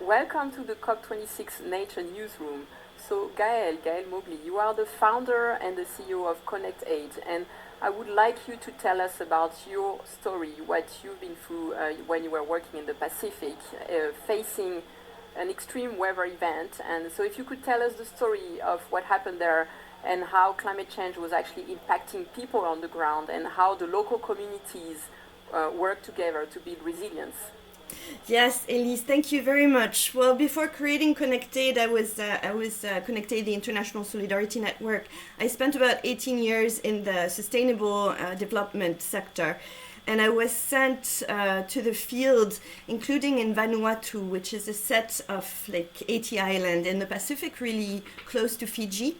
Welcome to the COP26 Nature Newsroom. So Gaëlle Mogli, you are the founder and the CEO of ConnectAID, and I would like you to tell us about your story, what you've been through when you were working in the Pacific, facing an extreme weather event. And so if you could tell us the story of what happened there and how climate change was actually impacting people on the ground and how the local communities work together to build resilience. Yes, Elise, thank you very much. Well, before creating ConnectAID, I was ConnectAID, the International Solidarity Network. I spent about 18 years in the sustainable development sector. And I was sent to the field, including in Vanuatu, which is a set of like 80 islands in the Pacific, really close to Fiji.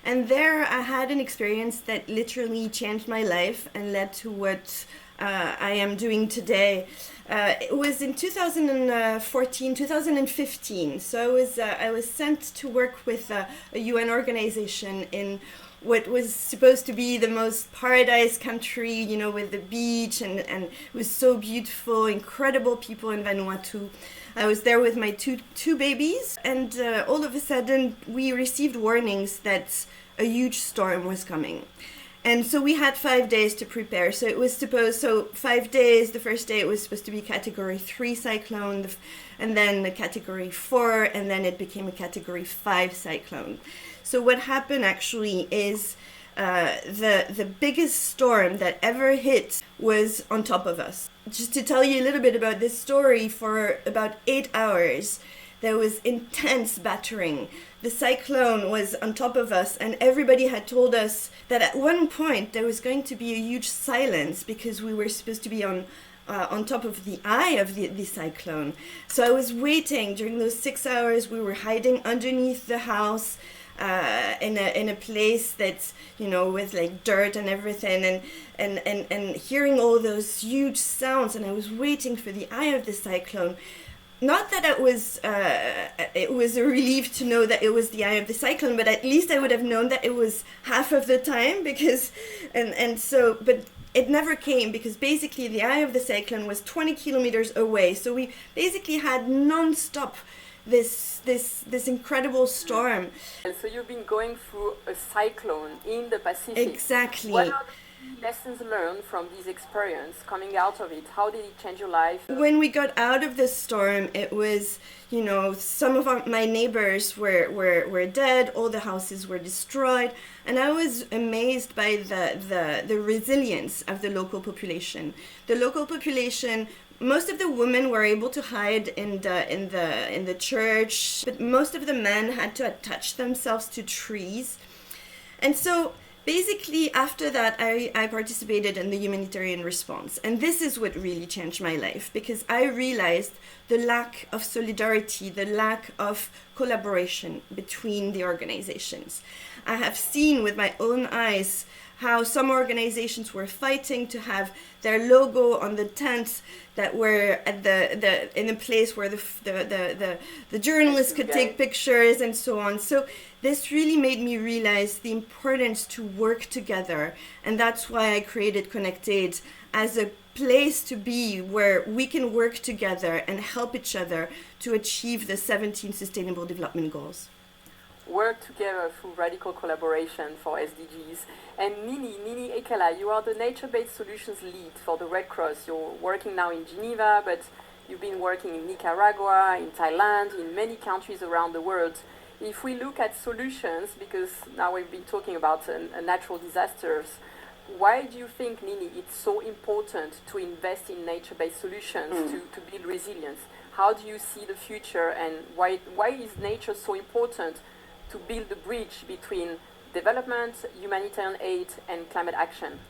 And there I had an experience that literally changed my life and led to what I am doing today. It was in 2014, 2015. So I was sent to work with a UN organization in what was supposed to be the most paradise country, you know, with the beach, and it was so beautiful, incredible people in Vanuatu. I was there with my two babies, and all of a sudden we received warnings that a huge storm was coming. And so we had 5 days to prepare. So 5 days, the first day it was supposed to be category 3 cyclone, and then a category 4, and then it became a category 5 cyclone. So what happened actually is the biggest storm that ever hit was on top of us. Just to tell you a little bit about this story, for about 8 hours, there was intense battering. The cyclone was on top of us, and everybody had told us that at one point there was going to be a huge silence because we were supposed to be on top of the eye of the cyclone. So I was waiting during those 6 hours. We were hiding underneath the house in a place that's, you know, with like dirt and everything, and hearing all those huge sounds. And I was waiting for the eye of the cyclone. Not that it was a relief to know that it was the eye of the cyclone, but at least I would have known that it was half of the time, because but it never came, because basically the eye of the cyclone was 20 kilometers away. So we basically had non-stop this incredible storm. And so you've been going through a cyclone in the Pacific. Exactly. What are the lessons learned from this experience coming out of it? How did it change your life? When we got out of the storm, it was, you know, some of my neighbors were dead, all the houses were destroyed, and I was amazed by the resilience of the local population. The local population, most of the women were able to hide in the church, but most of the men had to attach themselves to trees. And so basically, after that, I participated in the humanitarian response. And this is what really changed my life, because I realized the lack of solidarity, the lack of collaboration between the organizations. I have seen with my own eyes how some organizations were fighting to have their logo on the tents that were at in a place where the journalists could take pictures and so on. So this really made me realize the importance to work together, and that's why I created ConnectAID as a place to be where we can work together and help each other to achieve the 17 Sustainable Development Goals. Work together through radical collaboration for SDGs. And Nini Ikkala, you are the nature-based solutions lead for the Red Cross. You're working now in Geneva, but you've been working in Nicaragua, in Thailand, in many countries around the world. If we look at solutions, because now we've been talking about natural disasters, why do you think, Nini, it's so important to invest in nature-based solutions to build resilience? How do you see the future, and why is nature so important to build the bridge between development, humanitarian aid, and climate action?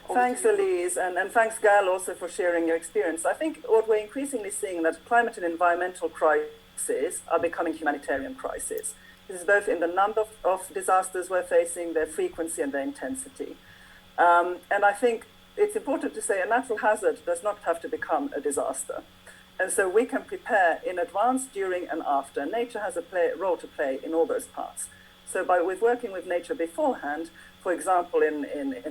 Thanks, Elise, and thanks, Gaëlle, also for sharing your experience. I think what we're increasingly seeing that climate and environmental crises are becoming humanitarian crises. This is both in the number of disasters we're facing, their frequency and their intensity. And I think it's important to say a natural hazard does not have to become a disaster. And so we can prepare in advance, during and after. Nature has a role to play in all those parts. So with working with nature beforehand, for example, in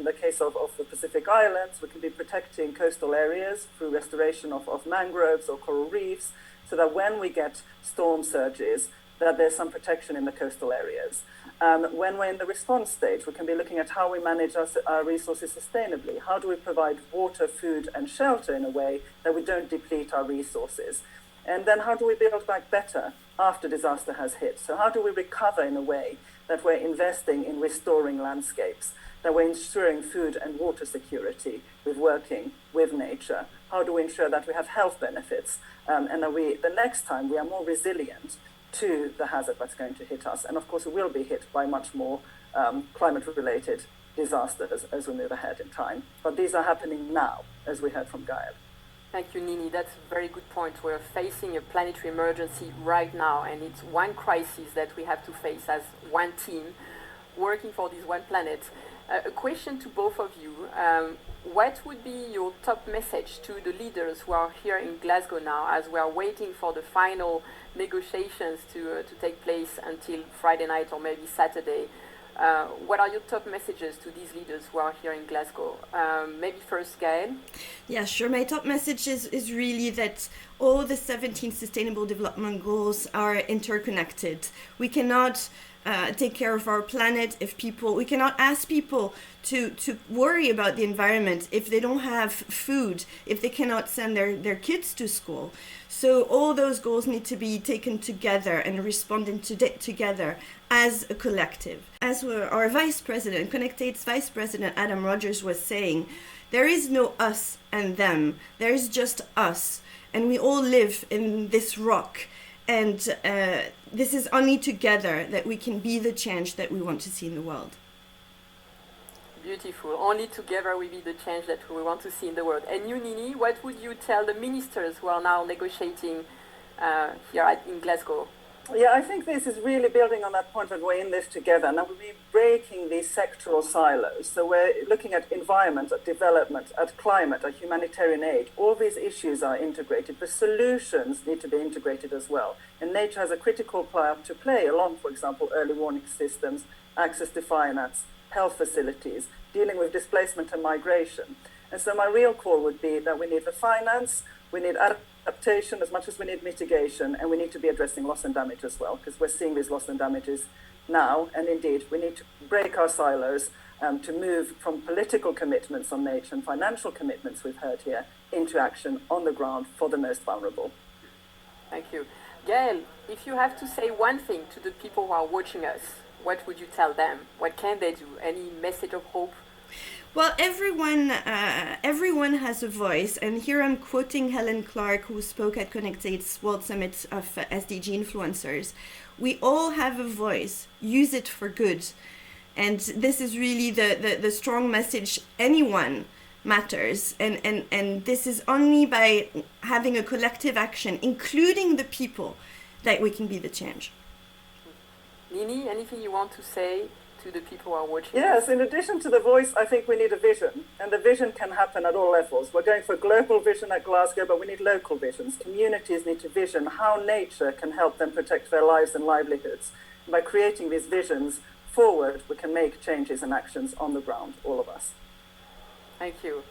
the case of the Pacific Islands, we can be protecting coastal areas through restoration of mangroves or coral reefs. so that when we get storm surges, that there's some protection in the coastal areas. When we're in the response stage, we can be looking at how we manage our resources sustainably. How do we provide water, food, and shelter in a way that we don't deplete our resources? And then how do we build back better after disaster has hit? So how do we recover in a way that we're investing in restoring landscapes, that we're ensuring food and water security with working with nature? How do we ensure that we have health benefits and that the next time we are more resilient to the hazard that's going to hit us? And of course, we will be hit by much more climate-related disasters as we move ahead in time. But these are happening now, as we heard from Gaëlle. Thank you, Nini. That's a very good point. We're facing a planetary emergency right now, and it's one crisis that we have to face as one team working for this one planet. A question to both of you. What would be your top message to the leaders who are here in Glasgow now as we are waiting for the final negotiations to take place until Friday night or maybe Saturday? What are your top messages to these leaders who are here in Glasgow? Maybe first, Gaëlle? Yeah, sure. My top message is really that all the 17 Sustainable Development Goals are interconnected. We cannot take care of our planet we cannot ask people to worry about the environment if they don't have food, if they cannot send their kids to school. So all those goals need to be taken together and responded to together as a collective. As our Vice President, ConnectAID's Vice President Adam Rogers was saying, there is no us and them, there is just us, and we all live in this rock. And this is only together that we can be the change that we want to see in the world. Beautiful. Only together we be the change that we want to see in the world. And you, Nini, what would you tell the ministers who are now negotiating here in Glasgow? Yeah, I think this is really building on that point that we're in this together. Now we'll be breaking these sectoral silos. So we're looking at environment, at development, at climate, at humanitarian aid. All these issues are integrated. The solutions need to be integrated as well. And nature has a critical part to play along, for example, early warning systems, access to finance, health facilities, dealing with displacement and migration. And so my real call would be that we need the finance, we need adaptation as much as we need mitigation, and we need to be addressing loss and damage as well, because we're seeing these loss and damages now. And indeed, we need to break our silos to move from political commitments on nature and financial commitments we've heard here into action on the ground for the most vulnerable. Thank you. Gaëlle, if you have to say one thing to the people who are watching us, what would you tell them? What can they do? Any message of hope? Well, everyone has a voice, and here I'm quoting Helen Clark, who spoke at ConnectAID's World Summit of SDG Influencers. We all have a voice. Use it for good. And this is really the strong message. Anyone matters, and this is only by having a collective action, including the people, that we can be the change. Nini, anything you want to say to the people who are watching? Yes, in addition to the voice, I think we need a vision, and the vision can happen at all levels. We're going for a global vision at Glasgow, but we need local visions. Communities need to vision how nature can help them protect their lives and livelihoods. And by creating these visions forward, we can make changes and actions on the ground, all of us. Thank you.